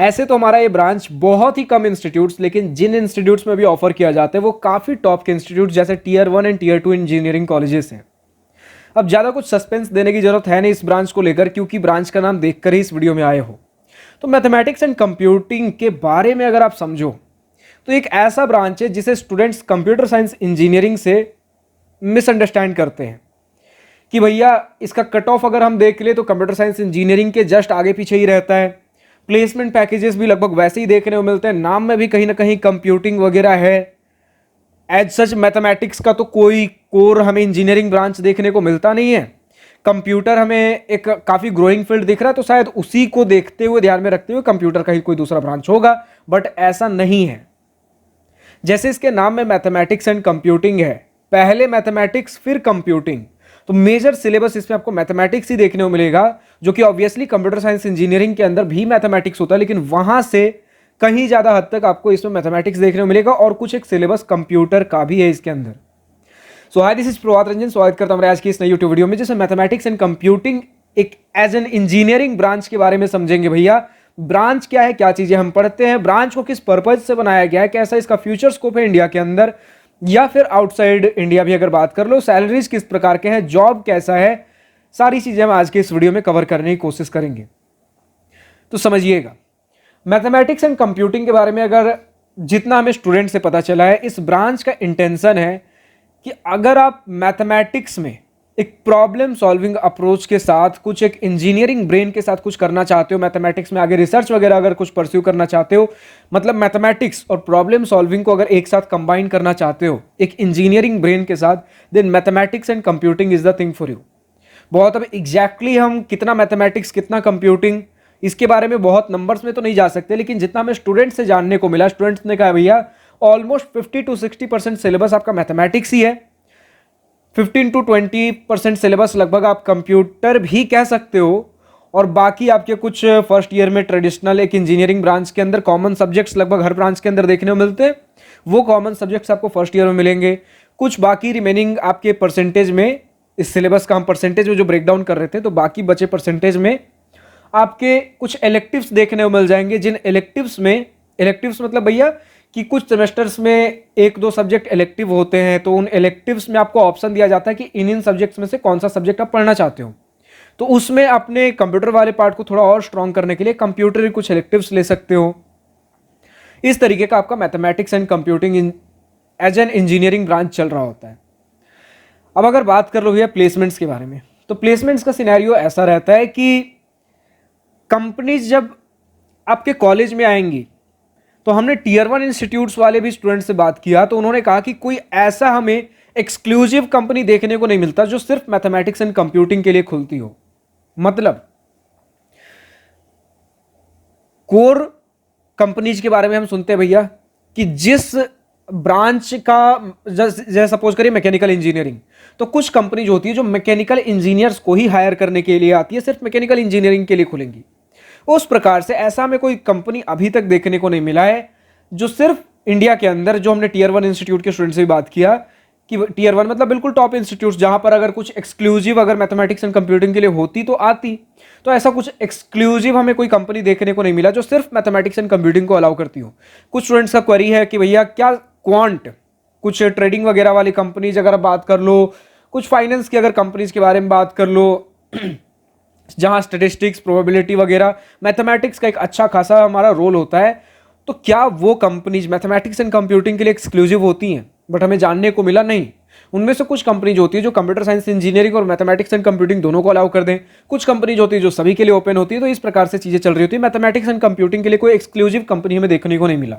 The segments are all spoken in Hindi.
ऐसे तो हमारा ये ब्रांच बहुत ही कम इंस्टीट्यूट्स, लेकिन जिन इंस्टीट्यूट्स में भी ऑफर किया जाता है वो काफ़ी टॉप के इंस्टीट्यूट्स जैसे tier 1 and tier 2 engineering colleges हैं। अब ज़्यादा कुछ सस्पेंस देने की जरूरत है नहीं इस ब्रांच को लेकर, क्योंकि ब्रांच का नाम देखकर ही इस वीडियो में आए हो। तो मैथमेटिक्स एंड कंप्यूटिंग के बारे में अगर आप समझो तो एक ऐसा ब्रांच है जिसे स्टूडेंट्स कंप्यूटर साइंस इंजीनियरिंग से मिसअंडरस्टैंड करते हैं कि भैया इसका कट ऑफ अगर हम देख ले तो कंप्यूटर साइंस इंजीनियरिंग के जस्ट आगे पीछे ही रहता है। प्लेसमेंट पैकेजेस भी लगभग वैसे ही देखने को मिलते हैं, नाम में भी कहीं ना कहीं कंप्यूटिंग वगैरह है। एज सच मैथमेटिक्स का तो कोई कोर हमें इंजीनियरिंग ब्रांच देखने को मिलता नहीं है। कंप्यूटर हमें एक काफ़ी ग्रोइंग फील्ड दिख रहा है, तो शायद उसी को देखते हुए ध्यान में रखते हुए कंप्यूटर का ही कोई दूसरा ब्रांच होगा, बट ऐसा नहीं है। जैसे इसके नाम में मैथमेटिक्स एंड कंप्यूटिंग है, पहले मैथमेटिक्स फिर कंप्यूटिंग, तो मेजर सिलेबस इसमें आपको मैथमेटिक्स ही देखने को मिलेगा, जो कि ऑब्वियसली कंप्यूटर साइंस इंजीनियरिंग के अंदर भी मैथमेटिक्स होता है, लेकिन वहां से कहीं ज्यादा हद तक आपको इसमें मैथमेटिक्स देखने को मिलेगा और कुछ एक सिलेबस कंप्यूटर का भी है इसके अंदर। सो हाय, दिस इज प्रभात रंजन, स्वागत करता हूं आज की इस नई यूट्यूब वीडियो में, जिसमें मैथमेटिक्स एंड कंप्यूटिंग एक एज एन इंजीनियरिंग ब्रांच के बारे में समझेंगे। भैया ब्रांच क्या है, क्या चीजें हम पढ़ते हैं, ब्रांच को किस पर्पज से बनाया गया है, कैसा इसका फ्यूचर स्कोप है इंडिया के अंदर या फिर आउटसाइड इंडिया भी अगर बात कर लो, सैलरीज किस प्रकार के हैं, जॉब कैसा है, सारी चीजें हम आज के इस वीडियो में कवर करने की कोशिश करेंगे। तो समझिएगा, मैथमेटिक्स एंड कंप्यूटिंग के बारे में अगर जितना हमें स्टूडेंट से पता चला है, इस ब्रांच का इंटेंशन है कि अगर आप मैथमेटिक्स में एक प्रॉब्लम सॉल्विंग अप्रोच के साथ कुछ एक इंजीनियरिंग ब्रेन के साथ कुछ करना चाहते हो, मैथमेटिक्स में आगे रिसर्च वगैरह अगर कुछ परस्यू करना चाहते हो, मतलब मैथमेटिक्स और प्रॉब्लम सॉल्विंग को अगर एक साथ कंबाइन करना चाहते हो एक इंजीनियरिंग ब्रेन के साथ, then mathematics and computing is the thing for you. बहुत अब एग्जैक्टली हम कितना मैथमेटिक्स कितना कंप्यूटिंग इसके बारे में बहुत नंबर्स में तो नहीं जा सकते, लेकिन जितना हमें स्टूडेंट से जानने को मिला, स्टूडेंट्स ने कहा भैया ऑलमोस्ट 50 to 60% सिलेबस आपका मैथमेटिक्स ही है, 15 to 20% सिलेबस लगभग आप कंप्यूटर भी कह सकते हो, और बाकी आपके कुछ फर्स्ट ईयर में ट्रेडिशनल एक इंजीनियरिंग ब्रांच के अंदर कॉमन सब्जेक्ट्स लगभग हर ब्रांच के अंदर देखने को मिलते हैं, वो कॉमन सब्जेक्ट्स आपको फर्स्ट ईयर में मिलेंगे। कुछ बाकी रिमेनिंग आपके परसेंटेज में, इस सिलेबस का हम परसेंटेज में जो ब्रेक डाउन कर रहे थे, तो बाकी बचे परसेंटेज में आपके कुछ इलेक्टिव्स देखने को मिल जाएंगे, जिन इलेक्टिव्स मतलब भैया कि कुछ सेमेस्टर्स में एक दो सब्जेक्ट इलेक्टिव होते हैं, तो उन इलेक्टिव्स में आपको ऑप्शन दिया जाता है कि इन सब्जेक्ट्स में से कौन सा सब्जेक्ट आप पढ़ना चाहते हो। तो उसमें अपने कंप्यूटर वाले पार्ट को थोड़ा और स्ट्रॉन्ग करने के लिए कंप्यूटर के कुछ इलेक्टिव्स ले सकते हो। इस तरीके का आपका mathematics and computing as an engineering branch चल रहा होता है। अब अगर बात कर लो भैया प्लेसमेंट्स के बारे में, तो प्लेसमेंट्स का सिनेरियो ऐसा रहता है कि कंपनीज जब आपके कॉलेज में आएंगी, तो हमने टियर 1 इंस्टीट्यूट्स वाले भी स्टूडेंट से बात किया, तो उन्होंने कहा कि कोई ऐसा हमें एक्सक्लूसिव कंपनी देखने को नहीं मिलता जो सिर्फ मैथमेटिक्स एंड कंप्यूटिंग के लिए खुलती हो। मतलब कोर कंपनीज के बारे में हम सुनते हैं भैया कि जिस ब्रांच का, जैसे सपोज करिए मैकेनिकल इंजीनियरिंग, तो कुछ कंपनीज होती है जो मैकेनिकल इंजीनियर्स को ही हायर करने के लिए आती है, सिर्फ मैकेनिकल इंजीनियरिंग के लिए खुलेंगी। उस प्रकार से ऐसा हमें कोई कंपनी अभी तक देखने को नहीं मिला है जो सिर्फ इंडिया के अंदर, जो हमने टियर 1 इंस्टीट्यूट के स्टूडेंट से भी बात किया कि टियर 1 मतलब बिल्कुल टॉप इंस्टीट्यूट, जहां पर अगर कुछ एक्सक्लूसिव अगर मैथमेटिक्स एंड कंप्यूटिंग के लिए होती तो आती, तो ऐसा कुछ एक्सक्लूसिव हमें कोई कंपनी देखने को नहीं मिला जो सिर्फ मैथमेटिक्स एंड कंप्यूटिंग को अलाउ करती हो। कुछ स्टूडेंट्स का क्वेरी है कि भैया क्या क्वांट, कुछ ट्रेडिंग वगैरह वाली कंपनीज अगर आप बात कर लो, कुछ फाइनेंस की अगर कंपनीज के बारे में बात कर लो, जहां स्टैटिस्टिक्स, प्रोबेबिलिटी वगैरह मैथमेटिक्स का एक अच्छा खासा हमारा रोल होता है, तो क्या वो कंपनीज मैथमेटिक्स एंड कंप्यूटिंग के लिए एक्सक्लूसिव होती हैं? बट हमें जानने को मिला नहीं। उनमें से कुछ कंपनीज होती है जो कंप्यूटर साइंस इंजीनियरिंग और मैथमेटिक्स एंड कंप्यूटिंग दोनों को अलाउ कर दें, कुछ कंपनीज होती है जो सभी के लिए ओपन होती है। तो इस प्रकार से चीजें चल रही होती है। मैथमेटिक्स एंड कंप्यूटिंग के लिए कोई एक्सक्लूसिव कंपनी हमें देखने को नहीं मिला।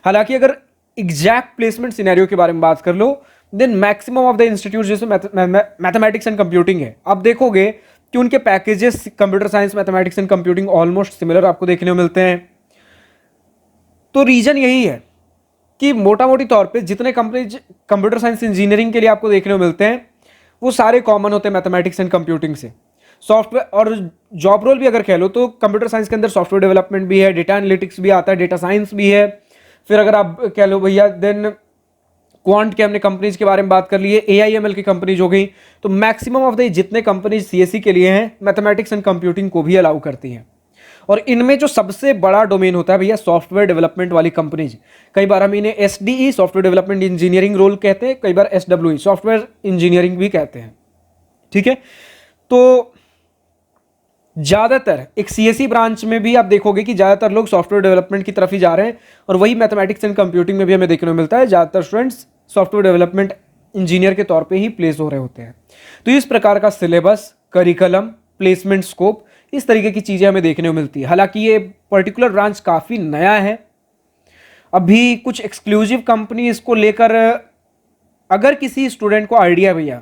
हालांकि अगर एग्जैक्ट प्लेसमेंट सिनेरियो के बारे में बात कर लो, then maximum of the institute जैसे मैथमेटिक्स एंड कंप्यूटिंग है, आप देखोगे कि उनके packages computer science, mathematics and computing almost similar आपको देखने को मिलते हैं। तो रीजन यही है कि मोटा मोटी तौर पे जितने कंपनीज कंप्यूटर साइंस इंजीनियरिंग के लिए आपको देखने को मिलते हैं, वो सारे कॉमन होते हैं मैथमेटिक्स एंड कंप्यूटिंग से। सॉफ्टवेयर और जॉब रोल भी अगर कह लो तो कंप्यूटर साइंस के अंदर सॉफ्टवेयर डेवलपमेंट भी है, डेटा एनालिटिक्स भी आता है, डेटा साइंस भी है। फिर अगर आप कह लो भैया देन क्वांट के हमने कंपनीज के बारे में बात कर ली है, AIML की कंपनीज हो गई। तो मैक्सिमम ऑफ द जितने कंपनीज CSE के लिए हैं, मैथमेटिक्स एंड कंप्यूटिंग को भी अलाउ करती हैं। और इनमें जो सबसे बड़ा डोमेन होता है भैया सॉफ्टवेयर डेवलपमेंट वाली कंपनीज। कई बार हम इन्हें SDE software development engineering role कहते हैं, कई बार SWE सॉफ्टवेयर इंजीनियरिंग भी कहते हैं, ठीक है। तो ज़्यादातर एक CSE ब्रांच में भी आप देखोगे कि ज़्यादातर लोग सॉफ्टवेयर डेवलपमेंट की तरफ ही जा रहे हैं, और वही मैथमेटिक्स एंड कंप्यूटिंग में भी हमें देखने को मिलता है ज़्यादातर स्टूडेंट्स सॉफ्टवेयर डेवलपमेंट इंजीनियर के तौर पे ही प्लेस हो रहे होते हैं। तो इस प्रकार का सिलेबस, करिकुलम, प्लेसमेंट स्कोप, इस तरीके की चीज़ें हमें देखने को मिलती है। हालांकि ये पर्टिकुलर ब्रांच काफ़ी नया है, अभी कुछ एक्सक्लूसिव कंपनी इसको लेकर, अगर किसी स्टूडेंट को आइडिया है भैया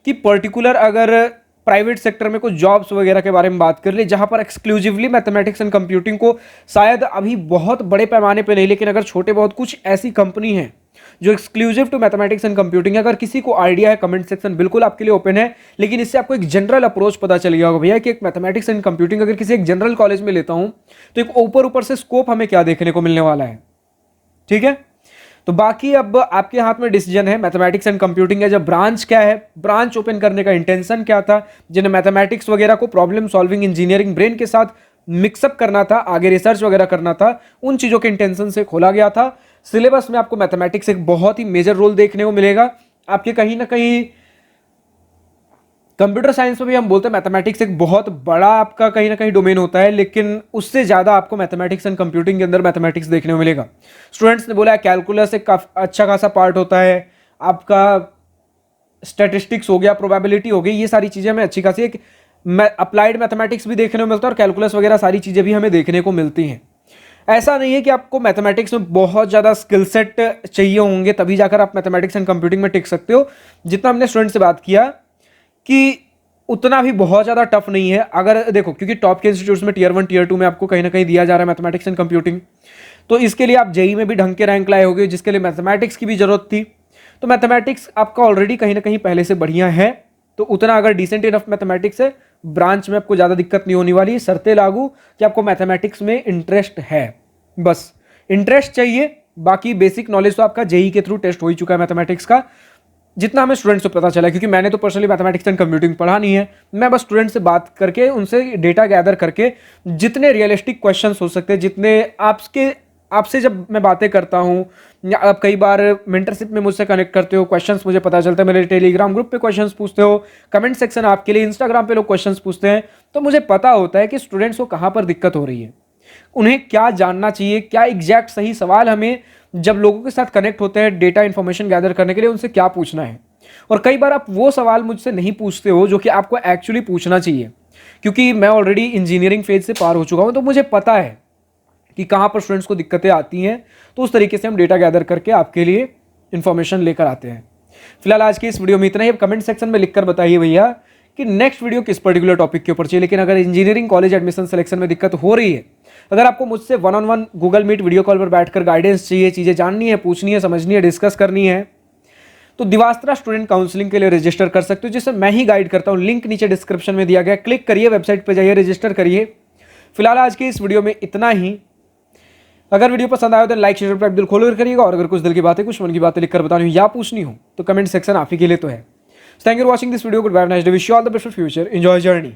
कि पर्टिकुलर अगर प्राइवेट सेक्टर में कुछ जॉब्स वगैरह के बारे में बात कर ले जहां पर एक्सक्लूसिवली मैथमेटिक्स एंड कंप्यूटिंग को, शायद अभी बहुत बड़े पैमाने पे नहीं, लेकिन अगर छोटे बहुत कुछ ऐसी कंपनी है जो exclusive to mathematics and computing है, अगर किसी को आइडिया है कमेंट सेक्शन बिल्कुल आपके लिए ओपन है। लेकिन इससे आपको एक जनरल अप्रोच पता चल गया होगा भैया कि एक मैथमेटिक्स एंड कंप्यूटिंग अगर किसी एक जनरल कॉलेज में लेता हूं तो एक ऊपर से स्कोप हमें क्या देखने को मिलने वाला है, ठीक है। तो बाकी अब आपके हाथ में डिसीजन है, मैथमेटिक्स एंड कंप्यूटिंग है जब ब्रांच क्या है, ब्रांच ओपन करने का इंटेंशन क्या था, जिन्हें मैथमेटिक्स वगैरह को प्रॉब्लम सॉल्विंग इंजीनियरिंग ब्रेन के साथ मिक्सअप करना था, आगे रिसर्च वगैरह करना था, उन चीज़ों के इंटेंशन से खोला गया था। सिलेबस में आपको मैथमेटिक्स एक बहुत ही मेजर रोल देखने को मिलेगा। आपके कहीं ना कहीं कंप्यूटर साइंस में भी हम बोलते हैं मैथमेटिक्स एक बहुत बड़ा आपका कहीं ना कहीं डोमेन होता है, लेकिन उससे ज़्यादा आपको मैथमेटिक्स एंड कंप्यूटिंग के अंदर मैथमेटिक्स देखने को मिलेगा। स्टूडेंट्स ने बोला है कैलकुलस एक अच्छा खासा पार्ट होता है, आपका स्टैटिस्टिक्स हो गया, प्रोबेबिलिटी हो गई, ये सारी चीज़ें हमें अच्छी खासी, एक अप्लाइड मैथमेटिक्स भी देखने को मिलता है और कैलकुलस वगैरह सारी चीज़ें भी हमें देखने को मिलती हैं। ऐसा नहीं है कि आपको मैथमेटिक्स में बहुत ज़्यादा स्किल सेट चाहिए होंगे तभी जाकर आप मैथमेटिक्स एंड कंप्यूटिंग में टिक सकते हो। जितना हमने स्टूडेंट से बात किया कि उतना भी बहुत ज़्यादा टफ नहीं है। अगर देखो क्योंकि टॉप के इंस्टीट्यूट्स में टीयर 1 टीयर 2 में आपको कहीं ना कहीं दिया जा रहा है मैथमेटिक्स एंड कंप्यूटिंग, तो इसके लिए आप जेई में भी ढंग के रैंक लाए होगे, जिसके लिए मैथमेटिक्स की भी जरूरत थी। तो मैथमेटिक्स आपका ऑलरेडी कहीं ना कहीं पहले से बढ़िया है, तो उतना अगर डिसेंट इनफ मैथमेटिक्स है, ब्रांच में आपको ज़्यादा दिक्कत नहीं होने वाली। शर्तें लागू कि आपको मैथमेटिक्स में इंटरेस्ट है, बस इंटरेस्ट चाहिए। बाकी बेसिक नॉलेज तो आपका जेई के थ्रू टेस्ट हो ही चुका है मैथमेटिक्स का, जितना हमें स्टूडेंट्स को पता चला, क्योंकि मैंने तो पर्सनली मैथमेटिक्स एंड कंप्यूटिंग पढ़ा नहीं है। मैं बस स्टूडेंट से बात करके उनसे डेटा गैदर करके जितने रियलिस्टिक क्वेश्चंस हो सकते हैं, जितने आपसे जब मैं बातें करता हूँ या आप कई बार मेंटरशिप में मुझसे कनेक्ट करते हो, क्वेश्चंस मुझे पता चलता है, मेरे टेलीग्राम ग्रुप पे क्वेश्चंस पूछते हो, कमेंट सेक्शन आपके लिए, इंस्टाग्राम पे लोग क्वेश्चंस पूछते हैं, तो मुझे पता होता है कि स्टूडेंट्स को कहाँ पर दिक्कत हो रही है, उन्हें क्या जानना चाहिए, क्या एग्जैक्ट सही सवाल हमें जब लोगों के साथ कनेक्ट होते हैं डेटा इन्फॉर्मेशन गैदर करने के लिए उनसे क्या पूछना है। और कई बार आप वो सवाल मुझसे नहीं पूछते हो जो कि आपको एक्चुअली पूछना चाहिए, क्योंकि मैं ऑलरेडी इंजीनियरिंग फेज से पार हो चुका हूँ, तो मुझे पता है कि कहाँ पर स्टूडेंट्स को दिक्कतें आती हैं। तो उस तरीके से हम डेटा गैदर करके आपके लिए इन्फॉर्मेशन लेकर आते हैं। फिलहाल आज की इस वीडियो में इतना ही। अब कमेंट सेक्शन में लिखकर बताइए भैया कि नेक्स्ट वीडियो किस पर्टिकुलर टॉपिक के ऊपर चाहिए। लेकिन अगर इंजीनियरिंग कॉलेज एडमिशन सिलेक्शन में दिक्कत हो रही है, अगर आपको मुझसे 1-on-1 Google meet video call पर बैठकर गाइडेंस चाहिए, चीज़ें जाननी है, पूछनी है, समझनी है, डिस्कस करनी है, तो दिवास्त्रा स्टूडेंट काउंसलिंग के लिए रजिस्टर कर सकते हो, जिसे मैं ही गाइड करता हूं। लिंक नीचे डिस्क्रिप्शन में दिया गया, क्लिक करिए, वेबसाइट पर जाइए, रजिस्टर करिए। फिलहाल आज की इस वीडियो में इतना ही। अगर वीडियो पसंद आया तो लाइक शेयर पर दिल खोलकर करिएगा, और अगर कुछ दिल की बातें, कुछ मन की बातें लिखकर बतानी हो या पूछनी हो तो कमेंट सेक्शन आप ही के लिए तो है। Thank you for watching this video. Good bye, nice day, wish you all the best for future, enjoy journey.